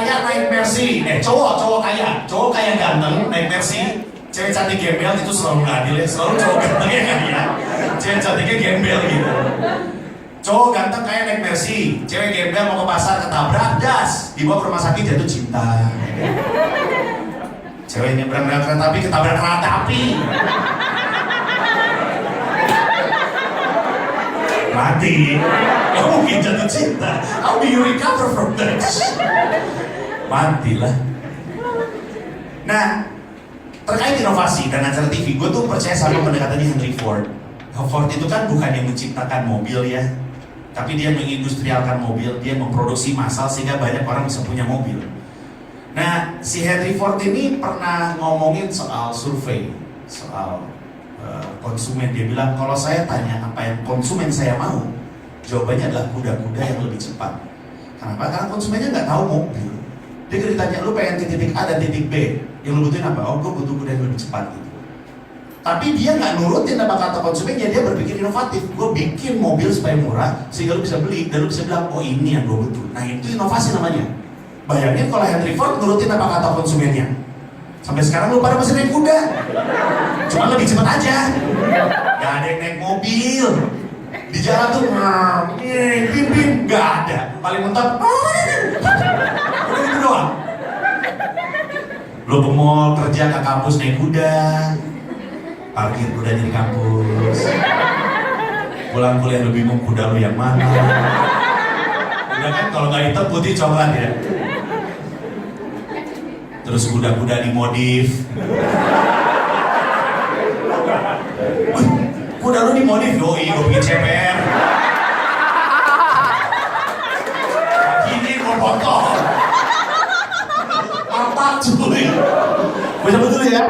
kaya naik Mercy, cowok kaya ganteng naik Mercy, cewek cantik gembel itu selalu nggak adil ya, selalu cowok gantengnya kaya, cewek cantiknya gembel gitu. Cowok ganteng kaya naik Mercy, cewek gembel mau ke pasar ketabrak, das, dibawa ke rumah sakit jatuh cinta. Cewek nyebrang kereta api ketabrak kereta api. Mati, gak mungkin jatuh cinta. How do you recover from that? Matilah. Nah, terkait inovasi dan acara TV, gue tuh percaya sama pendekatannya Henry Ford. Ford itu kan bukan yang menciptakan mobil ya, tapi dia mengindustrialkan mobil, dia memproduksi massal sehingga banyak orang bisa punya mobil. Nah, si Henry Ford ini pernah ngomongin soal survei, soal konsumen. Dia bilang, kalau saya tanya apa yang konsumen saya mau, jawabannya adalah kuda-kuda yang lebih cepat. Kenapa? Karena konsumennya nggak tahu mobil. Dia kalau ditanya, lu pengen ke titik A dan titik B, yang lu butuhin apa? Oh, gue butuh kuda yang lebih cepat gitu. Tapi dia nggak nurutin apa kata konsumennya, dia berpikir inovatif. Gue bikin mobil supaya murah, sehingga lu bisa beli, dan lu bisa bilang, oh ini yang gue butuh. Nah itu inovasi namanya. Bayangin kalau Henry Ford nurutin apa kata konsumennya. Sampai sekarang lu pada masih naik kuda, cuma lebih cepat aja. Gak ada yang naik mobil di jalan tuh, pimpin, gak ada. Paling mentok, udah gitu doang. Lu ke mall, kerja ke kampus naik kuda, parkir kuda di kampus, pulang kuliah lu bingung kuda lu yang mana. Udah kan kalau nggak hitam putih coklat ya. Terus kuda-kuda dimodif. Kuda lu dimodif, doi, gue bikin CPR. Gini gue potong. Apa cuy? Gue cabut dulu ya.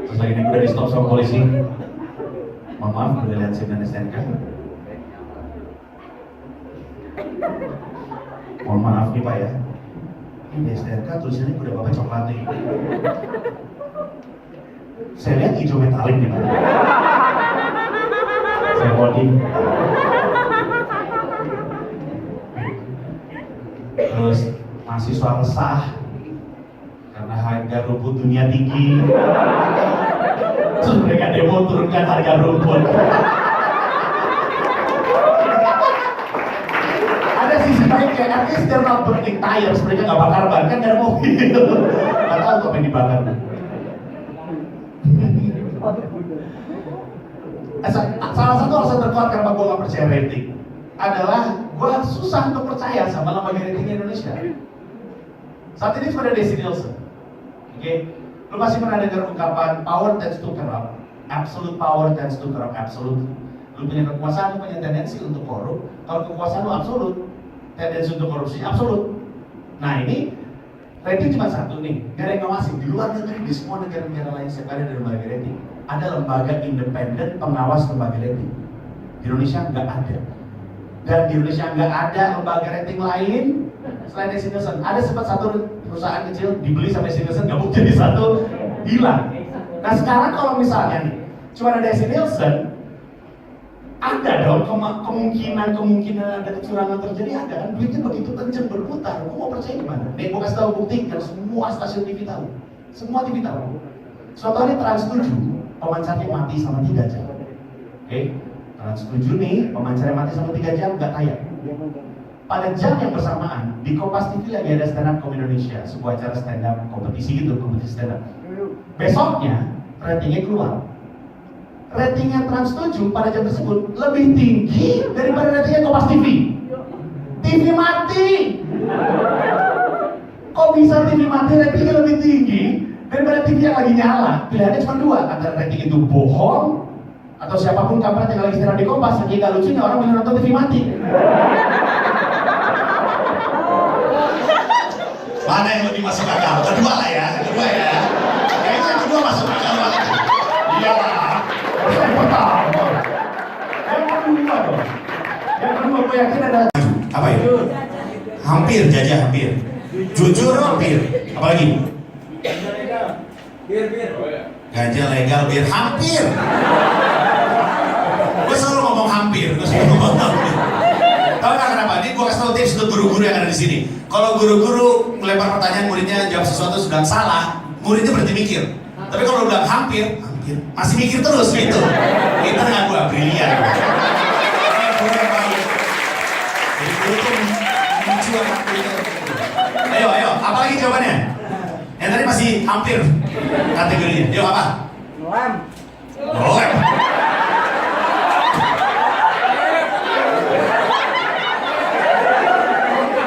Terus lagi ini udah di stop sama polisi. Mohon maaf, boleh lihat SIM dan STNK? Mohon maaf nih Pak ya. Ini STNK tulisannya udah bapak coklat nih. Saya lihat hijau metalik nih Pak. Saya body. Terus mahasiswa resah karena harga rumput dunia tinggi. Terus mereka demo turunkan harga rumput. Ada sisi baiknya, artinya they're not burning tires, mereka nggak bakar ban, kan ada mobil. Nggak tahu apa yang dibakar. Salah satu alasan terkuat kenapa gue nggak percaya rating adalah gue susah untuk percaya sama lembaga rating Indonesia. Saat ini cuma ada Desi Nielsen, oke? Lu masih pernah dengar ungkapan power tends to corrupt, absolute power tends to corrupt absolute. Lu punya kekuasaan, lu punya tendensi untuk korup. Kalau kekuasaan lu absolut, tendensi untuk korupsi absolut. Nah ini rating cuma satu nih, nggak ada yang ngawasi. Di luar negeri, di semua negara-negara lain setiap ada lembaga rating. Ada lembaga independen pengawas lembaga rating. Di Indonesia nggak ada. Dan di Indonesia nggak ada lembaga rating lain selain Desi Nielsen. Ada sempat satu perusahaan kecil dibeli sama Desi Nielsen, gabung jadi satu, hilang. Nah sekarang kalau misalnya nih cuma ada Desi Nielsen, ada dong kemungkinan ada kecurangan terjadi, ada kan, duitnya begitu kenceng berputar. Gue mau percaya gimana? Nih gue kasih tahu bukti kan, semua stasiun TV tahu, semua TV tahu. Suatu hari Trans 7 pemancarnya mati sama 3 jam. Oke, Trans 7 nih pemancarnya mati sama 3 jam, nggak tayang. Pada jam yang bersamaan di Kompas TV lagi ada Stand Up Comedy Indonesia, sebuah acara stand up kompetisi gitu, kompetisi stand up. Besoknya ratingnya keluar. Ratingnya Trans 7 pada jam tersebut lebih tinggi daripada ratingnya Kompas TV. TV mati. Kok bisa TV mati ratingnya lebih tinggi daripada TV yang lagi nyala? Pilihannya cuma dua, antara rating itu bohong atau siapapun kampret yang lagi stand up di Kompas. Saking gak lucunya orang milih nonton TV mati. Mana yang lebih masuk akal? Kedua lah ya, kedua ya. Kayaknya yang kedua masuk akal banget. Iya lah. Yang pertama. Yang kedua dong. Yang kedua gue yakin ada. Apa itu? Hampir, jajah hampir. Jujur hampir. Apalagi? Bir. Ganja legal bir hampir. guru-guru yang ada di sini. Kalau guru-guru melempar pertanyaan, muridnya jawab sesuatu sudah salah, muridnya berhenti mikir. Tapi kalau udah hampir, masih mikir terus gitu. Kita nggak gua brilian. Guru yang baik. Jadi guru tuh lucu anak muridnya. Ayo, apa lagi jawabannya? Yang tadi masih hampir kategorinya. Yuk apa? Lem.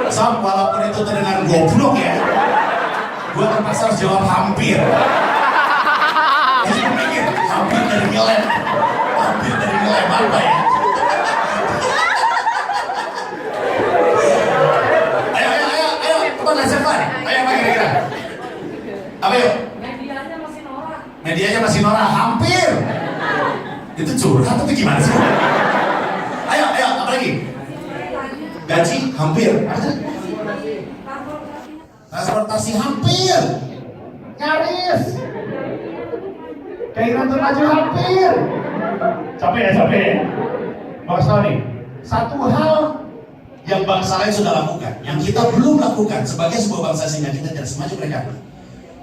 Sam, walaupun itu terdengar goblok ya, gue terpaksa harus jawab hampir. Jadi gue mikir, hampir dari ngelem apa ya? Ayo, teman lesson plan. Ayo apa kira-kira? Apa yuk? Medianya masih norak, hampir. Itu curhat atau gimana sih? Ayo, apa lagi? Gaji hampir. Transportasi hampir. Nyaris. Keinginan termaju hampir. Capek ya. Bangsa nih, satu hal yang bangsa lain sudah lakukan, yang kita belum lakukan sebagai sebuah bangsa sehingga kita tidak semaju mereka.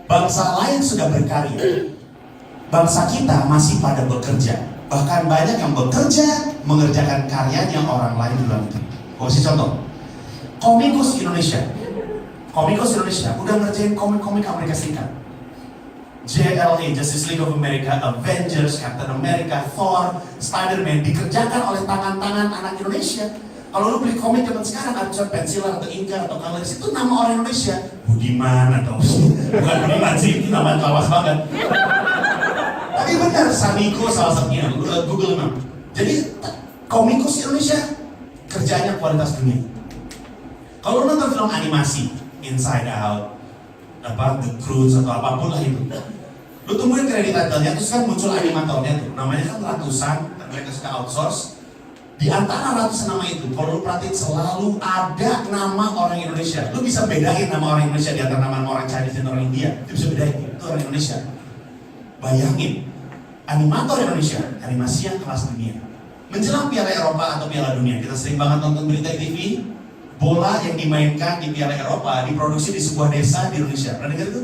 Bangsa lain sudah berkarya. Bangsa kita masih pada bekerja. Bahkan banyak yang bekerja mengerjakan karyanya orang lain di luar negeri. Gue kasih contoh, komikus Indonesia udah ngerjain komik-komik Amerika Serikat. JLA, Justice League of America, Avengers, Captain America, Thor, Spider-Man dikerjakan oleh tangan-tangan anak Indonesia. Kalau lu beli komik zaman sekarang, ada pensilan atau inka atau coloris, itu nama orang Indonesia. Budiman atau bukan Budiman sih, itu nama lawas banget. Tapi benar, Samiko salah satunya, Google memang. Jadi komikus Indonesia kerjanya kualitas dunia. Kalau lu nonton film animasi, Inside Out, The Croods atau apapun lah itu, lu tungguin kredit title-nya, terus kan muncul animatornya tuh, namanya kan ratusan, dan mereka suka outsource. Di antara ratusan nama itu, kalau lu perhatiin selalu ada nama orang Indonesia. Lu bisa bedain nama orang Indonesia di antara nama orang Chinese dan orang India. Lu bisa bedain, itu orang Indonesia. Bayangin, animator Indonesia, animasi yang kelas dunia. Menjelang Piala Eropa atau Piala Dunia, kita sering banget nonton berita di TV, bola yang dimainkan di Piala Eropa diproduksi di sebuah desa di Indonesia. Pernah dengar itu?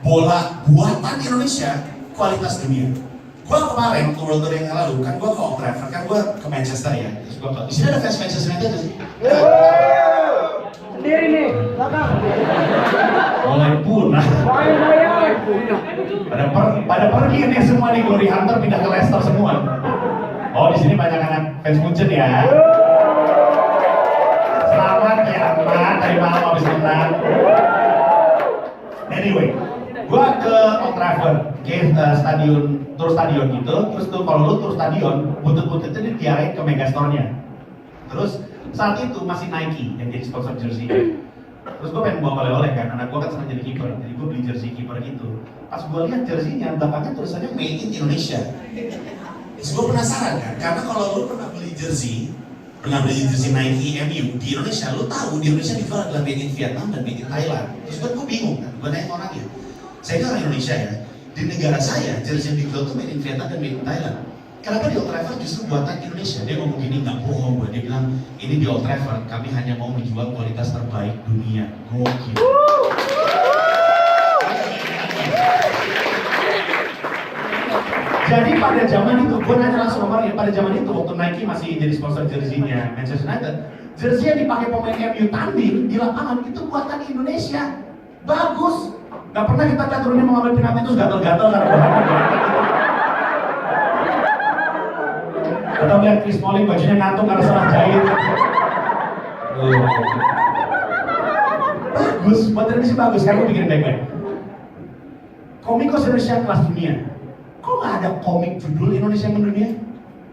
Bola buatan Indonesia, kualitas dunia. Gua kemarin ke World Tour yang lalu, kan gua ke Old Trafford, kan gua ke Manchester ya. Terus gua di sini ada fans Manchester United nggak sih? Sendiri nih, belakang. Mulai punah. Pada pergi nih semua nih, Glory Hunter pindah ke Leicester semua. Oh, di sini banyak anak fans Munchen ya. Selamat ya amat, tadi malam habis menang. Anyway, gua ke Old Trafford, ke tur stadion gitu. Terus tuh kalau lu tur stadion, butut-bututnya diarahin ke Megastore-nya. Terus saat itu masih Nike yang jadi sponsor jersey. Terus gue pengen bawa oleh-oleh kan, anak gue kan senang jadi kiper, jadi gue beli jersey kiper gitu. Pas gue lihat jersey-nya, belakangnya tulisannya Made in Indonesia. Terus gue penasaran kan, karena kalau lu pernah beli jersey Nike MU di Indonesia, lu tahu di Indonesia dijual adalah Made in Vietnam dan Made in Thailand. Terus gue bingung kan, gue nanya orangnya, saya kan orang Indonesia ya, di negara saya jersey yang dijual tuh Made in Vietnam dan Made in Thailand. Kenapa di Old Trafford justru buatan Indonesia? Dia ngomong gini, nggak bohong gue. Dia bilang, ini di Old Trafford kami hanya mau menjual kualitas terbaik dunia. Gokil. Jadi pada zaman itu, gue nanya langsung sama dia, pada zaman itu waktu Nike masih jadi sponsor jersey-nya Manchester United, jersey yang dipakai pemain MU tanding di lapangan itu buatan Indonesia. Bagus. Gak pernah kita lihat turunnya mengambil penalti itu gatel-gatel karena bahannya. Atau lihat Chris Smalling bajunya ngantuk karena salah jahit. Bagus, buat Indonesia bagus, kan gue bikin baik-baik. Komikus Indonesia kelas dunia. Kok nggak ada komik judul Indonesia yang mendunia?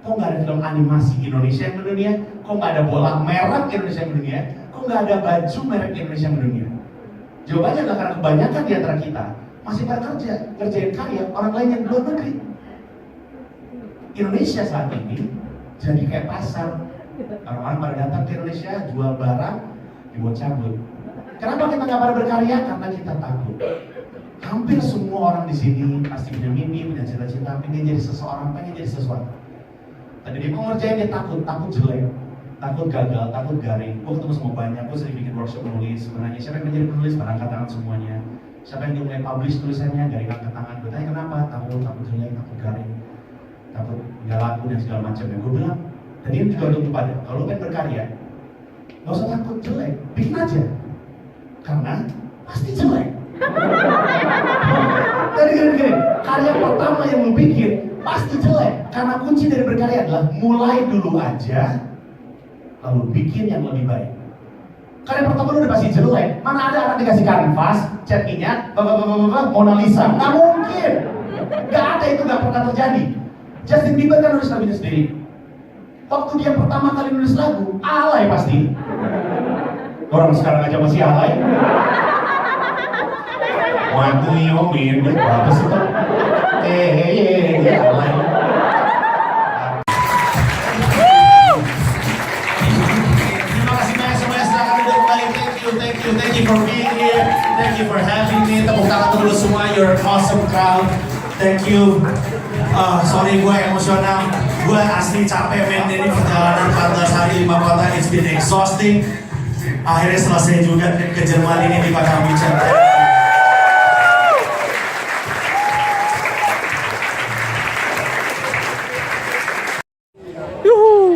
Kok nggak ada film animasi Indonesia yang mendunia? Kok nggak ada bola merek Indonesia yang mendunia? Kok nggak ada baju merek Indonesia yang mendunia? Jawabannya adalah karena kebanyakan di antara kita masih bekerja, ngerjain karya orang lain yang di luar negeri. Indonesia saat ini jadi kayak pasar. Orang-orang pada datang ke Indonesia, jual barang, dibuat cabut. Kenapa kita nggak pada berkarya? Karena kita takut. Hampir semua orang di sini pasti punya mimpi, punya cita-cita, pengen jadi seseorang, pengen jadi sesuatu. Tadi dia mau ngerjain, dia takut jelek, takut gagal, takut garing. Gue ketemu sama banyak, gue sering bikin workshop menulis. Menanya siapa yang menjadi penulis, pada angkat tangan semuanya. Siapa yang dia mulai publish tulisannya, garing angkat tangan. Gue tanya kenapa? Takut jelek, takut garing, takut nggak laku dan segala macam. Ya gue bilang, tadi juga untuk pada, kalau lo pengen berkarya, nggak usah takut jelek, bikin aja. Karena pasti jelek. Jadi gini, karya pertama yang lo bikin pasti jelek. Karena kunci dari berkarya adalah mulai dulu aja, lalu bikin yang lebih baik. Karya pertama lu udah pasti jelek. Mana ada anak dikasih kanvas, chattingnya, Mona Lisa? Nggak mungkin. Nggak ada, itu nggak pernah terjadi. Justin Bieber kan nulis lagunya sendiri. Waktu dia pertama kali nulis lagu, alay pasti. Orang sekarang aja masih alay. Waktu yomin, apa sih tuh? Alay. Thank you for being here. Thank you for having me. Tepuk tangan dulu semua. You're an awesome crowd. Thank you. Sorry gue emosional. Gue asli capek men. Ini perjalanan 14 hari 5 kota. It's been exhausting. Akhirnya selesai juga ke Jerman ini di Pakawican.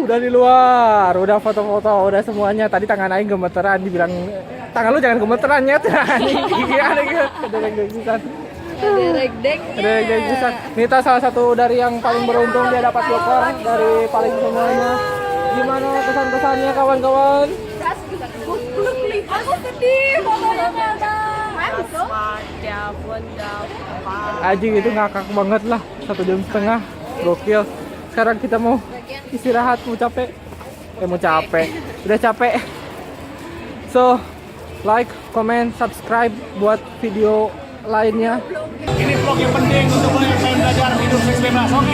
Udah di luar, udah foto-foto, udah semuanya. Tadi tangan Aing gemeteran, dibilang tangan lu jangan gemeteran ya, ada deg-degan. Ada deg-degan. Nita salah satu dari yang paling beruntung, dia dapat blocker dari paling semuanya. Gimana kesan-kesannya kawan-kawan? Aku sedih, fotonya nggak ada. Aji itu ngakak banget lah, 1,5 jam, gokil. Sekarang kita mau istirahat, mau capek, udah capek. So, like, comment, subscribe buat video lainnya. Ini vlog yang penting untuk belajar hidup seks bebas. Oke.